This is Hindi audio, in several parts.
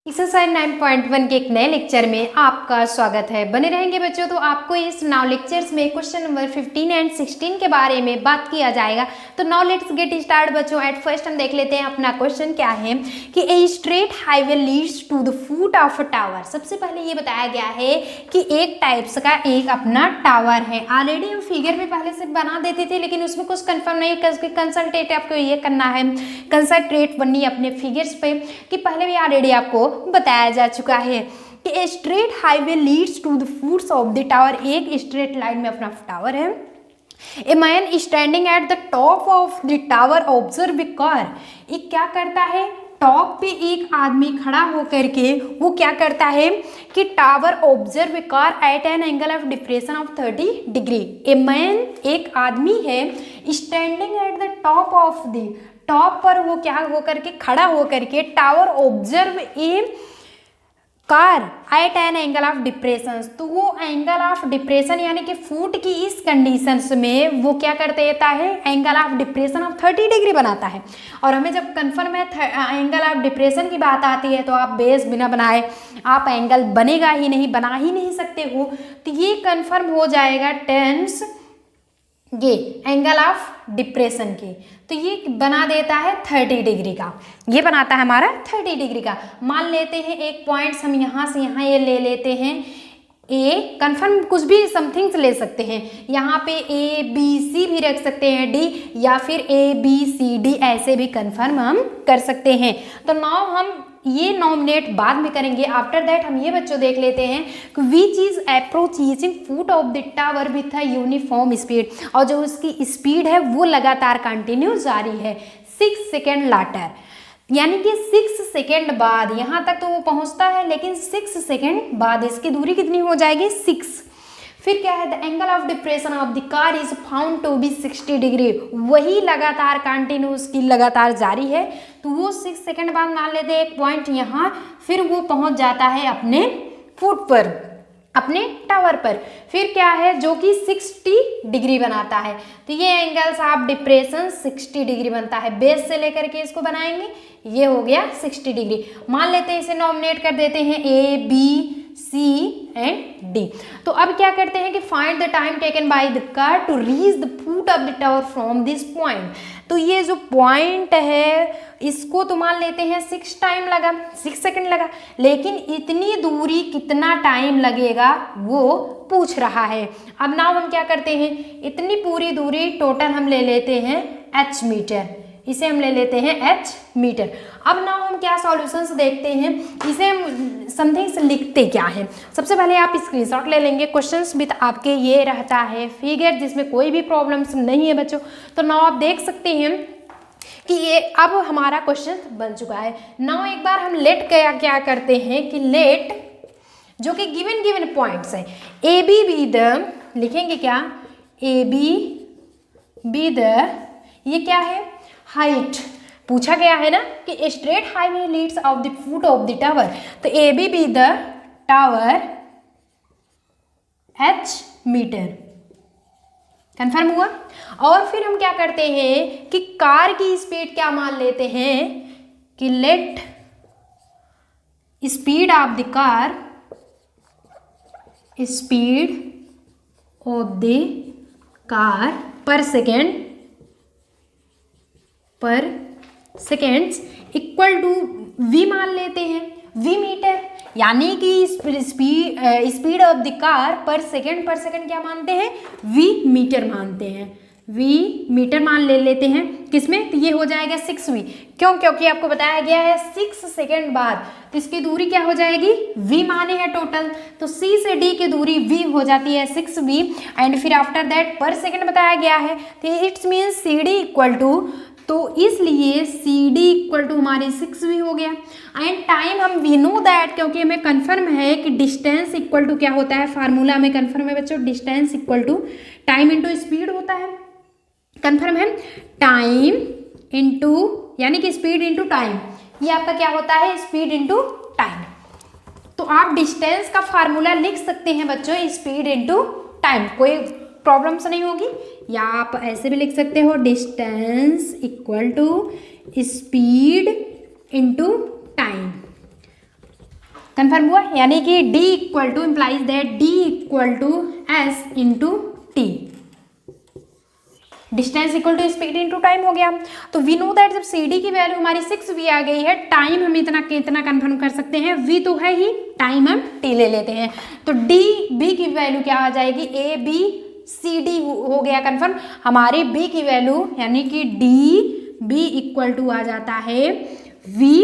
एक्सरसाइज 9.1 के एक नए लेक्चर में आपका स्वागत है। बने रहेंगे बच्चों तो आपको इस नाउ लेक्चर्स में क्वेश्चन नंबर 15 एंड 16 के बारे में बात किया जाएगा। तो नाउ लेट्स गेट स्टार्ट बच्चों। एट फर्स्ट हम देख लेते हैं अपना क्वेश्चन क्या है कि a straight highway leads to the foot of a tower. सबसे पहले ये बताया गया है कि एक टाइप्स का एक अपना टावर है। ऑलरेडी हम फिगर में पहले से बना देते थे, लेकिन उसमें कुछ कंफर्म नहीं, कंसल्टेट आपको ये करना है, कंसंट्रेट बनिए अपने फिगर्स पे कि पहले भी ऑलरेडी आपको बताया जा चुका है कि a straight highway leads to the foots of the tower. एक स्ट्रेट लाइन में अपना टावर है। A man standing at the top of the tower observe a car. एक क्या करता है, टॉप पे एक आदमी खड़ा होकर के वो क्या करता है कि tower observe a car eight an angle of depression of 30 degree. A man एक आदमी है standing at the top of the, top पर वो क्या होकर के खड़ा होकर के tower observe a car eight an angle of depression. तो वो एंगल ऑफ डिप्रेशन यानी कि फुट की इस कंडीशंस में वो क्या कर देता है, angle of depression of 30 degree बनाता है। और हमें जब कंफर्म है एंगल ऑफ डिप्रेशन की बात आती है तो आप बेस बिना बनाए आप एंगल बनेगा ही नहीं, बना ही नहीं सकते हो। तो ये कंफर्म हो जाएगा टेंस ये एंगल ऑफ डिप्रेशन की। तो ये बना देता है 30 डिग्री का, ये बनाता है हमारा 30 डिग्री का। मान लेते हैं एक पॉइंट्स हम यहाँ से यहाँ ये ले लेते हैं ए, कंफर्म कुछ भी समथिंग्स ले सकते हैं, यहाँ पे ए बी सी भी रख सकते हैं, डी या फिर ए बी सी डी ऐसे भी कंफर्म हम कर सकते हैं। तो नाउ हम ये नॉमिनेट बाद में करेंगे। आफ्टर दैट हम ये बच्चों देख लेते हैं कि which is approaching foot of the tower with a uniform speed. और जो उसकी स्पीड है वो लगातार कंटिन्यू जारी है 6 सेकेंड लाटर, यानी कि 6 सेकेंड बाद यहाँ तक तो वो पहुँचता है, लेकिन 6 सेकेंड बाद इसकी दूरी कितनी हो जाएगी 6। फिर क्या है, the angle of depression of the car is found to be 60 degree. वही लगातार कंटिन्यूस की लगातार जारी है। तो वो 6 सेकेंड बाद मान लेते हैं एक पॉइंट यहाँ, फिर वो पहुंच जाता है अपने फुट पर, अपने टावर पर। फिर क्या है जो कि 60 डिग्री बनाता है। तो ये एंगल्स ऑफ डिप्रेशन 60 डिग्री बनता है। बेस से लेकर के इसको बनाएंगे, ये हो गया 60 डिग्री। मान लेते हैं इसे नॉमिनेट कर देते हैं A B C and D. तो अब क्या करते हैं कि find the time taken by the car to reach the foot of the tower from this point. तो ये जो पॉइंट है इसको तो मान लेते हैं 6 टाइम लगा, 6 सेकंड लगा, लेकिन इतनी दूरी कितना टाइम लगेगा वो पूछ रहा है। अब नाउ हम क्या करते हैं, इतनी पूरी दूरी टोटल हम ले लेते हैं h मीटर, इसे हम ले लेते हैं h मीटर। अब नाउ हम क्या सॉल्यूशंस देखते हैं, इसे हम समथिंग्स लिखते क्या है। सबसे पहले आप स्क्रीनशॉट ले लेंगे। क्वेश्चंस भी आपके ये रहता है फिगर जिसमें कोई भी प्रॉब्लम्स नहीं है बच्चों। तो नाउ आप देख सकते हैं कि ये अब हमारा क्वेश्चन बन चुका है। नाउ एक बार हम लेट क्या करते हैं कि लेट जो कि गिवन पॉइंट्स है ए बी बी द, लिखेंगे क्या, ए बी द, ये क्या है हाइट पूछा गया है ना कि straight highway leads of the foot of the tower. तो A B the tower h meter, confirm हुआ। और फिर हम क्या करते हैं कि कार की स्पीड क्या मान लेते हैं कि let speed of the car, speed of the car पर सेकेंड्स इक्वल टू v मान लेते हैं, v मीटर, यानी कि स्पीड ऑफ द कार पर सेकेंड क्या मानते हैं, v मीटर मानते हैं, v मीटर मान ले लेते हैं किसमें, तो ये हो जाएगा 6v। क्यों, क्योंकि आपको बताया गया है 6 सेकेंड बाद, तो इसकी दूरी क्या हो जाएगी, v माने है टोटल, तो c से d की दूरी v हो जाती है 6v। एंड फिर आफ्टर दैट पर सेकेंड बताया गया है, तो it's means C D equal to, तो इसलिए सी डी इक्वल टू हमारे 6v हो गया। एंड टाइम हम वी नो दैट, क्योंकि हमें कंफर्म है कि डिस्टेंस इक्वल टू क्या होता है, फार्मूला हमें कंफर्म है बच्चों, distance equal to time into speed होता है। कंफर्म है, टाइम इंटू यानी कि स्पीड इंटू टाइम, ये आपका क्या होता है, स्पीड इंटू टाइम। तो आप डिस्टेंस का फार्मूला लिख सकते हैं बच्चों, स्पीड इंटू टाइम, कोई प्रॉब्लम्स नहीं होगी। या आप ऐसे भी लिख सकते हो, distance equal to speed into time. Confirm हुआ, यानी कि D equal to implies that D equal to S into T, distance equal to speed into time हो गया। तो वी नो दैट जब सी डी की वैल्यू हमारी 6v आ गई है, टाइम हम इतना कितना कन्फर्म कर सकते हैं, v तो है ही, टाइम हम t ले लेते हैं, तो डी बी की वैल्यू क्या आ जाएगी, ए बी सी डी हो गया कन्फर्म। हमारी b की वैल्यू यानी कि डी बी इक्वल टू आ जाता है वी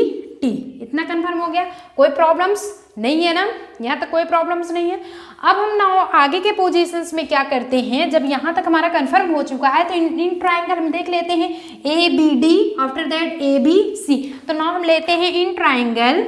टी, इतना कन्फर्म हो गया। कोई प्रॉब्लम्स नहीं है ना, यहाँ तक कोई प्रॉब्लम्स नहीं है। अब हम ना आगे के पोजीशंस में क्या करते हैं, जब यहाँ तक हमारा कन्फर्म हो चुका है तो इन ट्राइंगल हम देख लेते हैं A B D, after that A B C. तो ना हम लेते हैं in triangle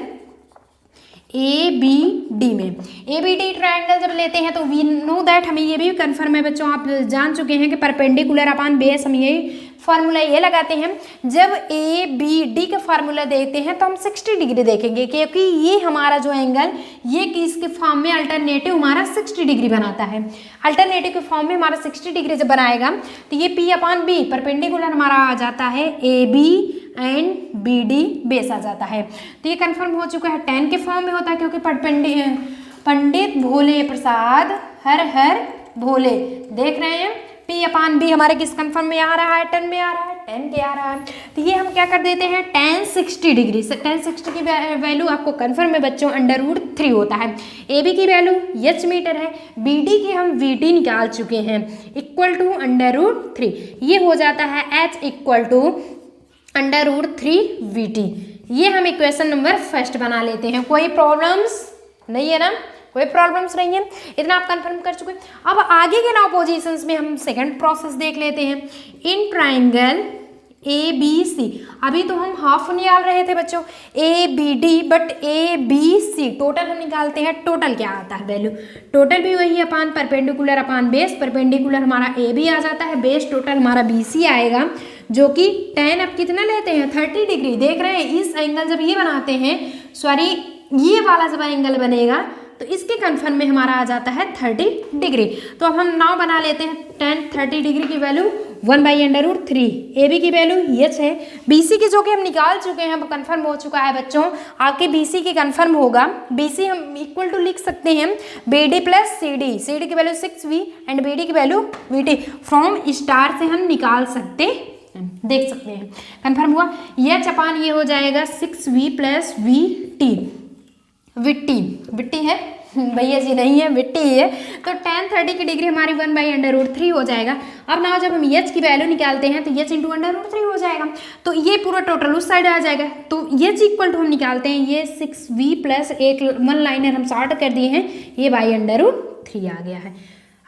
A B D में, ए बी डी ट्राइंगल जब लेते हैं तो वी नो दैट, हमें ये भी कन्फर्म है बच्चों, आप जान चुके हैं कि परपेंडिकुलर अपॉन बेस, हम यही फार्मूला ये लगाते हैं। जब ए बी डी का फार्मूला देखते हैं तो हम 60 डिग्री देखेंगे, क्योंकि ये हमारा जो एंगल ये किसके फॉर्म में अल्टरनेटिव हमारा 60 डिग्री बनाता है। अल्टरनेटिव के फॉर्म में हमारा 60 डिग्री जब बनाएगा तो ये पी अपॉन बी परपेंडिकुलर हमारा आ जाता है A B and B D base आ जाता है। तो ये कन्फर्म हो चुका है, tan के फॉर्म में होता है, क्योंकि पंडित भोले प्रसाद हर हर भोले, देख रहे हैं P अपॉन बी हमारे किस कन्फर्म में आ रहा है, tan में आ रहा है, tan के आ रहा है। तो ये हम क्या कर देते हैं, tan 60 डिग्री से, tan 60 की वैल्यू आपको कन्फर्म में बच्चों √3 होता है। ए बी की वैल्यू h मीटर है, बी डी की हम वी टी निकाल चुके हैं, इक्वल टू √3, ये हो जाता है h equal to √3 V T. ये हम इक्वेशन नंबर फर्स्ट बना लेते हैं। कोई प्रॉब्लम्स नहीं है ना, कोई प्रॉब्लम्स नहीं है, इतना आप कंफर्म कर चुके। अब आगे के 9 पोजीशंस में हम सेकंड प्रोसेस देख लेते हैं। इन ट्राइंगल ए बी सी, अभी तो हम हाफ निकाल रहे थे बच्चों A B D, but A B C total हम निकालते हैं। टोटल क्या आता है वैल्यू, टोटल भी वही अपान परपेंडिकुलर अपान बेस, परपेंडिकुलर हमारा ए बी आ जाता है, बेस टोटल हमारा बी सी आएगा, जो कि tan अब कितना लेते हैं 30 डिग्री। देख रहे हैं इस एंगल जब ये बनाते हैं, सॉरी ये वाला जब एंगल बनेगा तो इसके कन्फर्म में हमारा आ जाता है 30 डिग्री। तो अब हम नाउ बना लेते हैं tan 30 डिग्री की वैल्यू 1/√3, ए बी की वैल्यू h है, बी सी की जो कि हम निकाल चुके हैं, अब कन्फर्म हो चुका है बच्चों। आगे बी सी की कन्फर्म होगा, बी सी हम इक्वल टू लिख सकते हैं B D plus C D, C D की value 6v and B D की value V T, from star से हम निकाल सकते हैं, देख सकते हैं। कन्फर्म हुआ, h अपान ये हो जाएगा 6v प्लस वी टी, विट्टी है भैया जी नहीं है, विट्टी है। तो tan 30 की डिग्री हमारी 1/√3 हो जाएगा। अब ना जब हम h की वैल्यू निकालते हैं तो h इंटू √3 हो जाएगा, तो ये पूरा टोटल उस साइड आ जाएगा। तो h इक्वल टू हम निकालते हैं, ये 6v प्लस एक 1 लाइनर हम शॉर्ट कर दिए हैं, ये √3 आ गया है।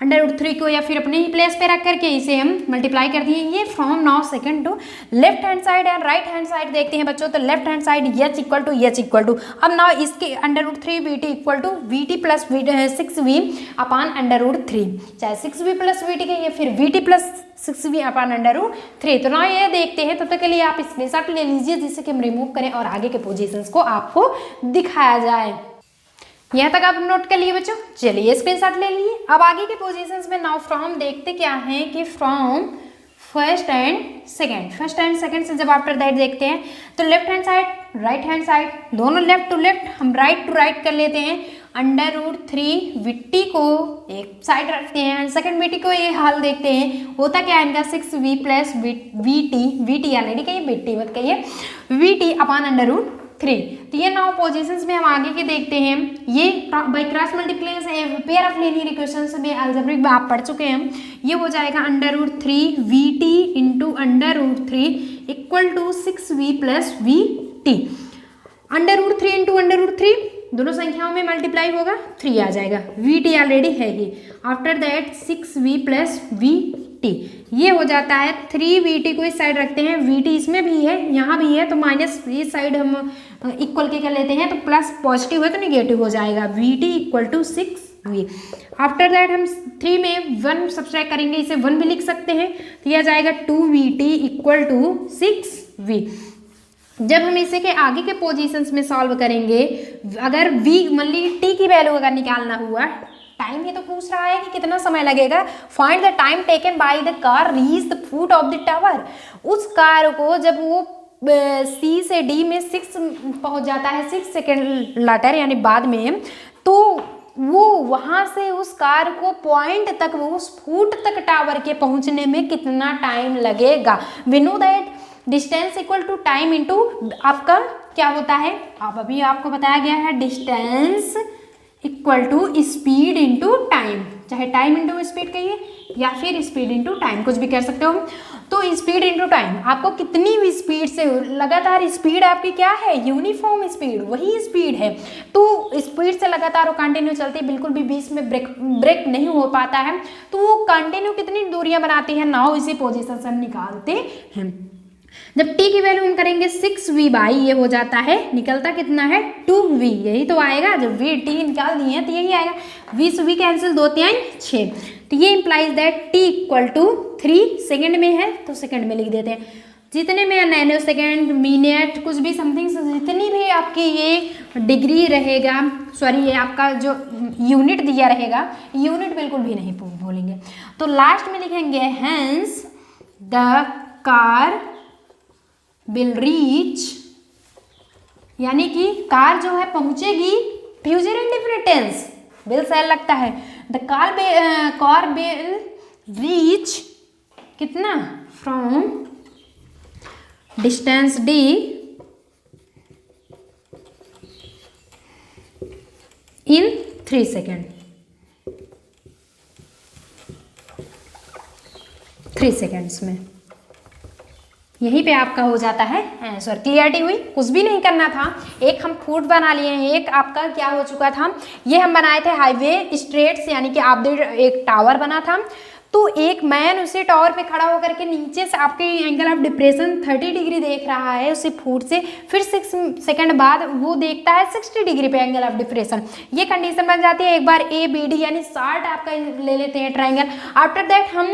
√3 को या फिर अपने ही प्लेस पे रख करके इसे हम मल्टीप्लाई कर दिए। ये from now second to left hand side and right hand side देखते हैं बच्चों। तो left hand side h equal to अब नाउ इसके √3 V T equal to V T plus 6v upon √3, चाहे 6v प्लस वी टी के या फिर we T plus 6v upon √3। तो ना ये देखते हैं, तब तक के लिए आप स्क्रीनशॉट ले लीजिए जिससे कि हम रिमूव करें और आगे के पोजीशंस को आपको दिखाया जाए। यहाँ तक आप नोट कर लिए बच्चों, चलिए स्क्रीनशॉट ले लिए। अब आगे के पोजीशंस में नाउ फ्रॉम देखते क्या हैं कि फ्रॉम फर्स्ट एंड सेकंड से जब आफ्टर दैट देखते हैं तो left hand side right hand side दोनों लेफ्ट टू लेफ्ट हम राइट टू राइट कर लेते हैं। √3 विट्टी को एक साइड रखते हैं, सेकंड विट्टी को ये हाल देखते हैं, होता क्या है इनका 6v plus V T already कहिए विट्टी मत कहिए, वी टी अपान √3। तो ये 9 पोजीशंस में हम आगे के देखते हैं। ये by cross multiplication pair of linear equations में अलजेब्रिक में आप पढ़ चुके हैं। ये हो जाएगा √3 V T into √3 equal to 6v plus V T. √3 into √3 दोनों संख्याओं में मल्टीप्लाई होगा 3 आ जाएगा, वी टी ऑलरेडी है ही। After that 6v plus V T, ये हो जाता है 3vt को इस साइड रखते हैं, vt इसमें भी है यहाँ भी है, तो माइनस इस साइड हम इक्वल के कर लेते हैं, तो प्लस पॉजिटिव है तो निगेटिव हो जाएगा, vt equal to 6v। After that हम 3 में 1 सब्सट्रैक्ट करेंगे, इसे 1 भी लिख सकते हैं, तो यह जाएगा 2vt इक्वल टू 6v। जब हम इसे के आगे के पोजीशंस में सॉल्व करेंगे, अगर v मान ली t की वैल्यू अगर निकालना हुआ, टाइम ही तो पूछ रहा है कि कितना समय लगेगा, find the time taken by the car reach the foot of the tower. उस कार को जब वो सी से डी में 6 पहुंच जाता है, 6 सेकेंड लाटर यानी बाद में, तो वो वहाँ से उस कार को पॉइंट तक, वो उस फुट तक टावर के पहुँचने में कितना टाइम लगेगा। We know that distance equal to time into आपका क्या होता है, अब अभी आपको बताया गया है distance equal to speed into time, चाहे टाइम इनटू स्पीड कहिए या फिर स्पीड इनटू टाइम, कुछ भी कह सकते हो। तो स्पीड इनटू टाइम, आपको कितनी भी स्पीड से लगातार स्पीड आपकी क्या है, यूनिफॉर्म स्पीड, वही स्पीड है। तो स्पीड से लगातार वो कंटिन्यू चलती, बिल्कुल भी बीच में ब्रेक नहीं हो पाता है। तो वो कंटिन्यू कितनी दूरियां बनाती है, नाउ इसी पोजीशन से हम निकालते हैं। जब t की वैल्यू हम करेंगे 6v बाई ये हो जाता है, निकलता कितना है 2v, यही तो आएगा। जब v t निकाल दिए हैं तो यही आएगा, v से v कैंसिल, 2 3 6, तो ये implies that t equal to 3 second में है तो सेकेंड में लिख देते हैं। जितने में नैनो सेकेंड, मिनट, कुछ भी समथिंग, जितनी भी आपकी ये डिग्री रहेगा, सॉरी ये आपका जो यूनिट दिया रहेगा, यूनिट बिल्कुल भी नहीं भूलेंगे। तो लास्ट में लिखेंगे hence the car will reach, यानी कि कार जो है पहुंचेगी, फ्यूचर इंडिफरेंस बिल सही लगता है, द कार विल रीच कितना, from distance d in 3 second, 3 seconds में। यहीं पे आपका हो जाता है आंसर। क्लियरिटी हुई, कुछ भी नहीं करना था। एक हम फूट बना लिए हैं, एक आपका क्या हो चुका था, ये हम बनाए थे हाईवे स्ट्रेट्स, यानी कि आप एक टावर बना था। तो एक मैन उसे टावर पे खड़ा होकर के नीचे से आपके एंगल ऑफ डिप्रेशन 30 डिग्री देख रहा है उसी फुट से, फिर 6 सेकंड बाद वो देखता है 60 डिग्री पे एंगल ऑफ डिप्रेशन। ये कंडीशन बन जाती है। एक बार ए बी डी यानी शार्ट आपका ले लेते हैं ट्राइंगल, आफ्टर दैट हम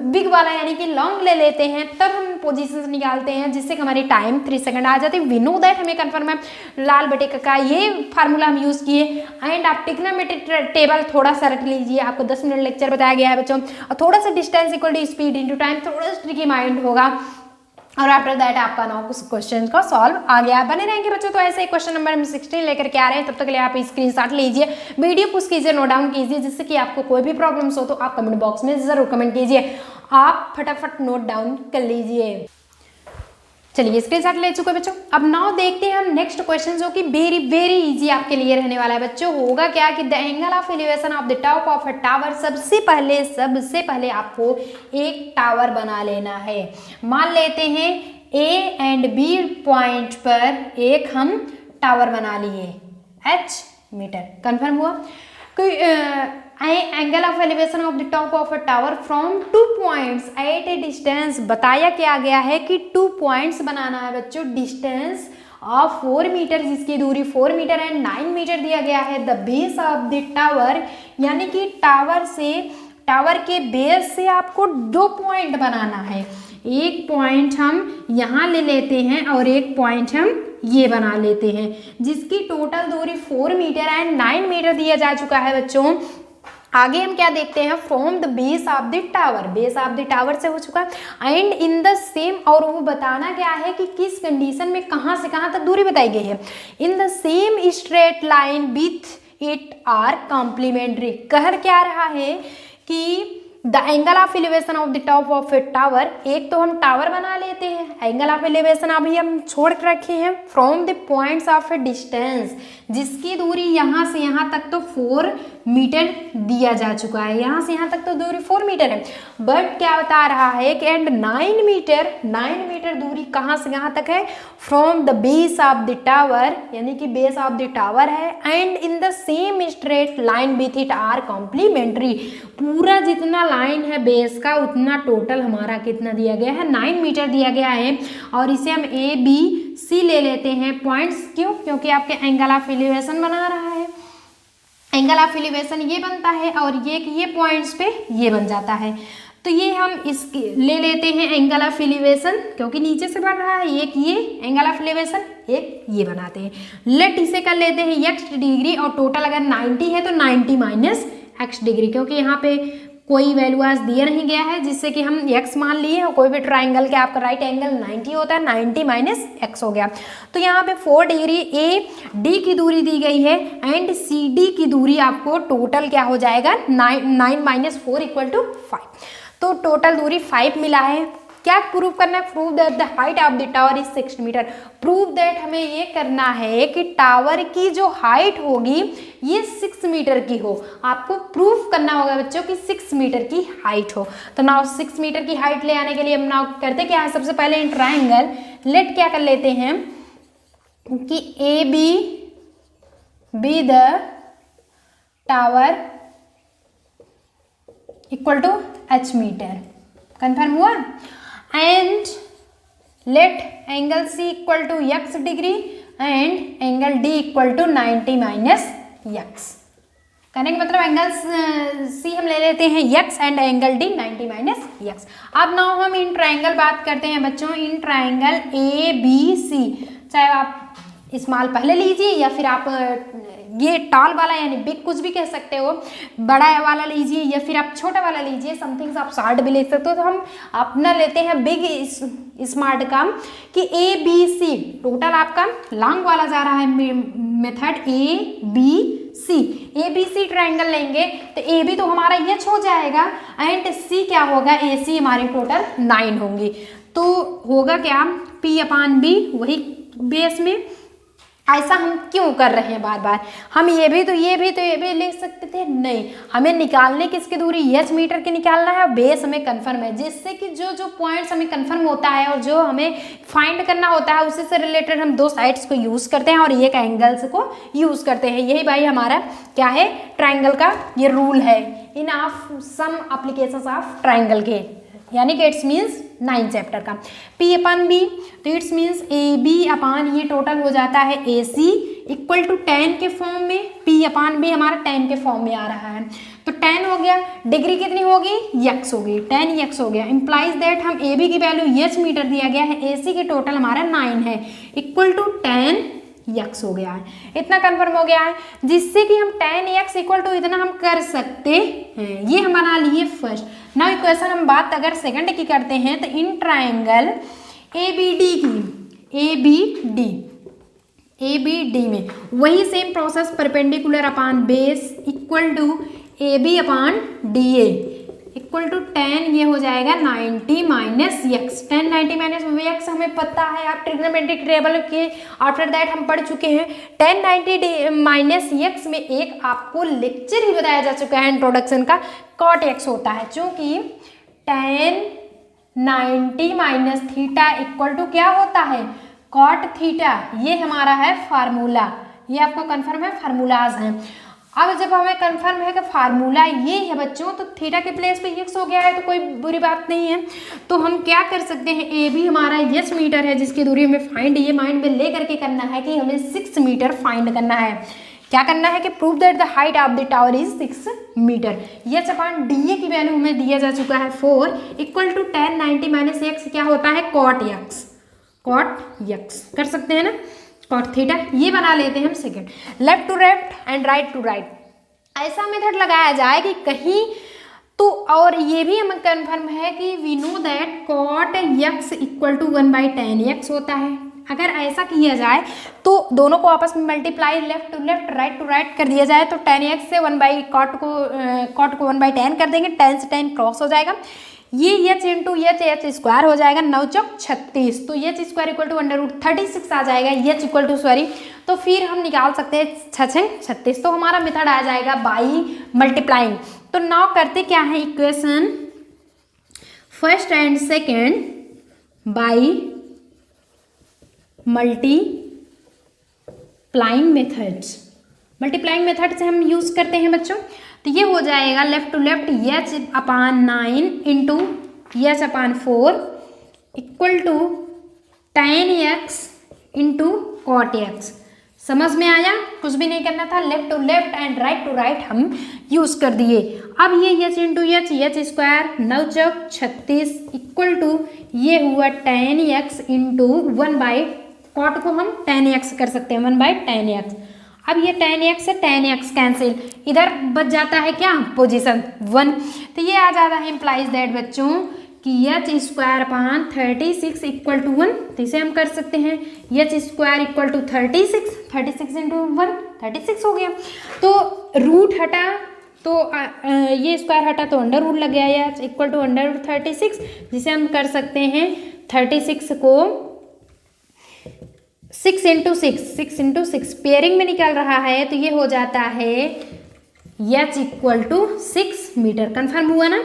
बिग वाला यानी कि लॉन्ग ले लेते हैं, तब हम पोजीशंस निकालते हैं जिससे हमारी टाइम 3 सेकंड आ जाती है। वी नो दैट, हमें कन्फर्म है, लाल बटे का ये फार्मूला हम यूज़ किए। एंड आप ट्रिग्नोमेट्रिक टेबल थोड़ा सा रख लीजिए, आपको 10 मिनट लेक्चर बताया गया है बच्चों, और थोड़ा सा distance equal to speed into time, थोड़ा सा ट्रिकी माइंड होगा। और आफ्टर दैट आपका नाउ कुछ क्वेश्चन का सॉल्व आ गया। बने रहेंगे बच्चों। तो ऐसे ही क्वेश्चन नंबर हम 16 लेकर के आ रहे हैं, तब तक के लिए आप स्क्रीनशॉट लीजिए, वीडियो पुश कीजिए, नोट डाउन कीजिए, जिससे कि आपको कोई भी प्रॉब्लम्स हो तो आप कमेंट बॉक्स में जरूर कमेंट कीजिए। आप फटाफट नोट डाउन कर लीजिए। चलिए स्क्रीनशॉट ले चुके बच्चों। अब नाउ देखते हैं हम नेक्स्ट क्वेश्चन, जो कि वेरी वेरी इजी आपके लिए रहने वाला है बच्चों। होगा क्या कि the angle of elevation of the top of a tower, सबसे पहले आपको एक टावर बना लेना है। मान लेते हैं ए एंड बी पॉइंट पर एक हम टावर बना लिए, h मीटर, कंफर्म हुआ। कोई angle of elevation of the top of a tower from 2 points at A distance, बताया क्या गया है कि 2 पॉइंट्स बनाना है बच्चों, डिस्टेंस ऑफ 4 मीटर, जिसकी दूरी 4 मीटर एंड 9 मीटर दिया गया है। The base of the tower, यानी कि टावर के बेस से आपको 2 पॉइंट बनाना है। एक पॉइंट हम यहाँ ले लेते हैं और एक पॉइंट हम ये बना लेते हैं, जिसकी टोटल दूरी 4 मीटर एंड 9 मीटर दिया जा चुका है बच्चों। आगे हम क्या देखते हैं, from the base of the tower, base of the tower से हो चुका, एंड इन द सेम, और वो बताना क्या है कि किस कंडीशन में कहाँ से कहाँ तक दूरी बताई गई है। In the same straight line with it are complementary, कह क्या रहा है कि the angle of elevation of the top of a tower, एक तो हम टावर बना लेते हैं, एंगल ऑफ एलिवेशन अभी हम छोड़ के रखे हैं, from the points of A distance, जिसकी दूरी यहाँ से यहाँ तक तो 4 मीटर दिया जा चुका है, यहाँ से यहाँ तक तो दूरी 4 मीटर है। बट क्या बता रहा है कि एंड 9 मीटर दूरी कहाँ से कहाँ तक है, from the base of the tower, यानी कि बेस ऑफ द टावर है, and in the same straight line with it are complementary, पूरा जितना लाइन है बेस का उतना टोटल हमारा कितना दिया गया है, 9 मीटर दिया गया है। और इसे हम ए बी सी ले लेते हैं पॉइंट्स, क्यों, क्योंकि आपके एंगल ऑफ एलिवेशन बना रहा है, एंगल ऑफ एलिवेशन ये बनता है और ये पॉइंट्स पे ये बन जाता है। तो ये हम इसके ले लेते हैं एंगल ऑफ एलिवेशन, क्योंकि नीचे से बन रहा है, एक ये एंगल ऑफ एलिवेशन, एक ये बनाते हैं। लेट इसे कर लेते हैं x डिग्री, और टोटल अगर 90 है तो 90 माइनस x डिग्री, क्योंकि यहाँ पे कोई वैल्यू आज दिया नहीं गया है, जिससे कि हम x मान लिए। और कोई भी ट्राइंगल के आपका राइट एंगल 90 होता है, 90 माइनस x हो गया। तो यहाँ पे 4 डिग्री ए डी की दूरी दी गई है एंड सी डी की दूरी आपको टोटल क्या हो जाएगा 9 माइनस 4 इक्वल टू 5। तो टोटल दूरी 5 मिला है। क्या प्रूव करना है? Prove that the height of the tower is 6 metre. Prove that हमें ये करना है कि टावर की जो हाइट होगी ये 6 मीटर की हो। आपको प्रूव करना होगा बच्चों कि 6 मीटर की हाइट हो। तो नाउ 6 मीटर की हाइट ले आने के लिए हम नाउ करते क्या है, सबसे पहले इन ट्राइंगल लेट क्या कर लेते हैं कि A B the tower equal to h meter. Confirm हुआ? And let angle C equal to x degree and angle D equal to 90 minus x। कहने का मतलब एंगल C हम ले लेते हैं x and angle D 90 minus x। अब नाउ हम इन ट्राइंगल बात करते हैं बच्चों, इन ट्राइंगल ABC। चाहे आप स्मॉल पहले लीजिए या फिर आप ये टॉल वाला यानी बिग कुछ भी कह सकते हो, बड़ा वाला लीजिए या फिर आप छोटा वाला लीजिए, समथिंग आप शॉर्ट भी ले सकते हो। तो हम अपना लेते हैं बिग स्मार्ट का कि ABC टोटल आपका लॉन्ग वाला जा रहा है मेथड ABC ट्राइंगल लेंगे तो AB तो हमारा h हो जाएगा एंड C क्या होगा, AC हमारी टोटल 9 होंगी। तो होगा क्या P/B वही बेस में। ऐसा हम क्यों कर रहे हैं बार बार? हम ये भी ले सकते थे, नहीं, हमें निकालने किसकी दूरी h मीटर की निकालना है, बेस हमें कंफर्म है, जिससे कि जो पॉइंट्स हमें कंफर्म होता है और जो हमें फाइंड करना होता है उसी से रिलेटेड हम दो साइड्स को यूज़ करते हैं और एक एंगल्स को यूज़ करते हैं। यही भाई हमारा क्या है, ट्राइंगल का ये रूल है in of some applications of triangle के, यानी कि इट्स मीन्स 9 चैप्टर का। P/B तो इट्स मीन्स AB/ ये टोटल हो जाता है AC इक्वल टू 10 के फॉर्म में, P/B हमारा 10 के फॉर्म में आ रहा है। तो 10 हो गया, डिग्री कितनी होगी, x होगी, 10x हो गया। इम्प्लाइज दैट हम AB की वैल्यू h मीटर दिया गया है, AC की टोटल हमारा 9 है इक्वल टू 10x हो गया है। इतना कन्फर्म हो गया है, जिससे कि हम 10x इक्वल टू इतना हम कर सकते हैं। ये हम बना लिए फर्स्ट। नाउ इक्वेशन हम बात अगर सेकंड की करते हैं तो इन ट्राइंगल ABD में वही same process perpendicular upon base equal to AB/DA equal to 10, ये हो जाएगा 90 माइनस x। 10 90 माइनस x हमें पता है, आप ट्रिग्नोमेट्रिक टेबल के आफ्टर दैट हम पढ़ चुके हैं। 10 90 माइनस x में एक आपको लेक्चर ही बताया जा चुका है इंट्रोडक्शन का, cot x होता है, चूँकि 10 90 माइनस थीटा इक्वल टू क्या होता है, cot थीटा। ये हमारा है फार्मूला, ये आपको कन्फर्म है, फार्मूलाज हैं। अब जब हमें कंफर्म है कि फार्मूला ये है बच्चों, तो थीटा के प्लेस पे x हो गया है तो कोई बुरी बात नहीं है। तो हम क्या कर सकते हैं, AB हमारा h मीटर है जिसकी दूरी हमें फाइंड, ये माइंड में ले करके करना है कि हमें 6 मीटर फाइंड करना है। क्या करना है कि prove that the height of the tower is 6 metre. h/DA की वैल्यू हमें दिया जा चुका है 4 इक्वल टू 10 90 माइनस x क्या होता है, cot x कर सकते हैं ना, cot थीटा। ये बना लेते हैं हम second. Left to left and right to right ऐसा मेथड लगाया जाए कि कहीं तो, और ये भी हमें कन्फर्म है कि we know that cot x equal to 1/10x होता है। अगर ऐसा किया जाए तो दोनों को आपस में multiply left to left right to right कर दिया जाए तो 10x से cot को 1/10 कर देंगे, 10 से 10 क्रॉस हो जाएगा, ये h इंटू h स्क्वायर हो जाएगा, 9 चौक 36, तो h स्क्वायर इक्वल टू √36 आ जाएगा, h इक्वल टू तो फिर हम निकाल सकते हैं 6×36। तो हमारा मेथड आ जाएगा बाई मल्टीप्लाइंग। तो नाउ करते क्या है, equation first and second by multiplying method से हम यूज करते हैं बच्चों। तो ये हो जाएगा left to left h/9 into h/4 equal to 10x into cot x। समझ में आया? कुछ भी नहीं करना था, left to left and right to right हम यूज कर दिए। अब ये h इंटू h स्क्वायर 9 चौक 36 इक्वल टू ये हुआ 10x इंटू 1/cot को हम 10x कर सकते हैं, 1/10x। अब ये tan x से tan x कैंसिल, इधर बच जाता है क्या पोजीशन 1। तो ये आ जाता है इम्प्लाइज दैट बच्चों कि H square upon 36 equal to 1। तो इसे हम कर सकते हैं H square equal to 36 into 1 36 हो गया। तो रूट हटा तो ये स्क्वायर हटा तो अंडर रूट लग गया, H equal to under root 36, जिसे हम कर सकते हैं 36 को 6 इंटू सिक्स पेयरिंग में निकल रहा है, तो ये हो जाता है H equal to 6 metre. Confirm हुआ ना,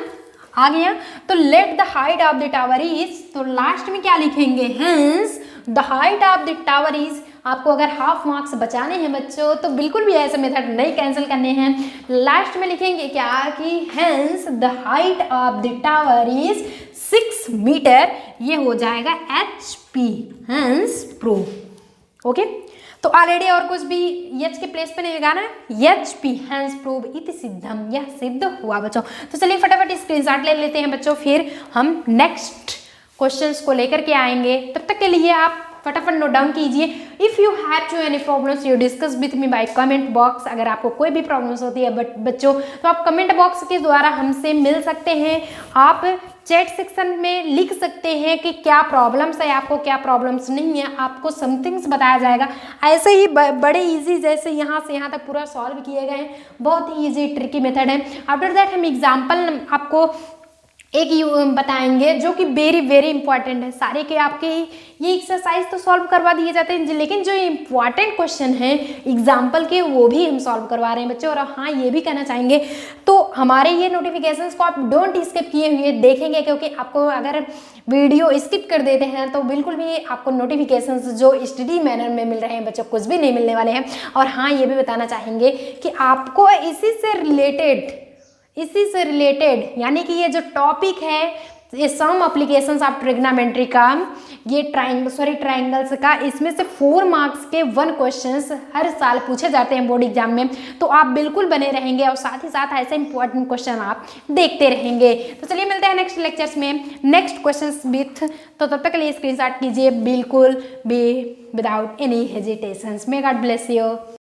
आ गया। तो let the height of the tower is, तो लास्ट में क्या लिखेंगे, hence the height of the tower is. आपको अगर हाफ मार्क्स बचाने हैं बच्चों तो बिल्कुल भी ऐसे मेथड नहीं कैंसिल करने हैं, लास्ट में लिखेंगे क्या कि hence the height of the tower is 6 metre, ये हो जाएगा HP, हेंस प्रूव। ओके, तो ऑलरेडी और कुछ भी एच के प्लेस पे नहीं लगाना है, HP हेंस प्रूव इति सिद्धम, यह सिद्ध हुआ बच्चों। तो चलिए फटाफट स्क्रीनशॉट ले लेते हैं बच्चों, फिर हम नेक्स्ट क्वेश्चंस को लेकर के आएंगे। तब तक के लिए आप फटाफट नोट डाउन कीजिए। If you have to any problems you discuss with me by comment box. अगर आपको कोई भी प्रॉब्लम्स होती है बच्चों तो आप कमेंट बॉक्स के द्वारा हमसे मिल सकते हैं। आप चैट सेक्शन में लिख सकते हैं कि क्या प्रॉब्लम्स है आपको, क्या प्रॉब्लम्स नहीं है, आपको समथिंग्स बताया जाएगा। ऐसे ही बड़े इजी जैसे यहाँ से यहाँ तक पूरा सॉल्व किए गए हैं, बहुत ही ईजी ट्रिकी मेथड है। आफ्टर दैट हम एग्जाम्पल आपको एक बताएंगे जो कि वेरी वेरी इंपॉर्टेंट है। सारे के आपके ये एक्सरसाइज तो सॉल्व करवा दिए जाते हैं, लेकिन जो इम्पॉर्टेंट क्वेश्चन है एग्जाम्पल के वो भी हम सॉल्व करवा रहे हैं बच्चों। और हाँ, ये भी कहना चाहेंगे तो हमारे ये नोटिफिकेशंस को आप डोंट स्किप किए हुए देखेंगे, क्योंकि आपको अगर वीडियो स्किप कर देते हैं तो बिल्कुल भी आपको नोटिफिकेशंस जो स्टडी मैनर में मिल रहे हैं बच्चों कुछ भी नहीं मिलने वाले हैं। और हाँ, ये भी बताना चाहेंगे कि आपको इसी से रिलेटेड यानी कि ये जो टॉपिक है ये सम एप्लीकेशंस ऑफ ट्रिग्नोमेट्री का, ये ट्राइंगल्स का, इसमें से 4 मार्क्स के 1 क्वेश्चंस हर साल पूछे जाते हैं बोर्ड एग्जाम में। तो आप बिल्कुल बने रहेंगे और साथ ही साथ ऐसे इंपॉर्टेंट क्वेश्चन आप देखते रहेंगे। तो चलिए मिलते हैं नेक्स्ट लेक्चर्स में नेक्स्ट क्वेश्चंस विथ। तो तब तक के लिए स्क्रीनशॉट कीजिए बिल्कुल भी without any hesitations. May God bless you.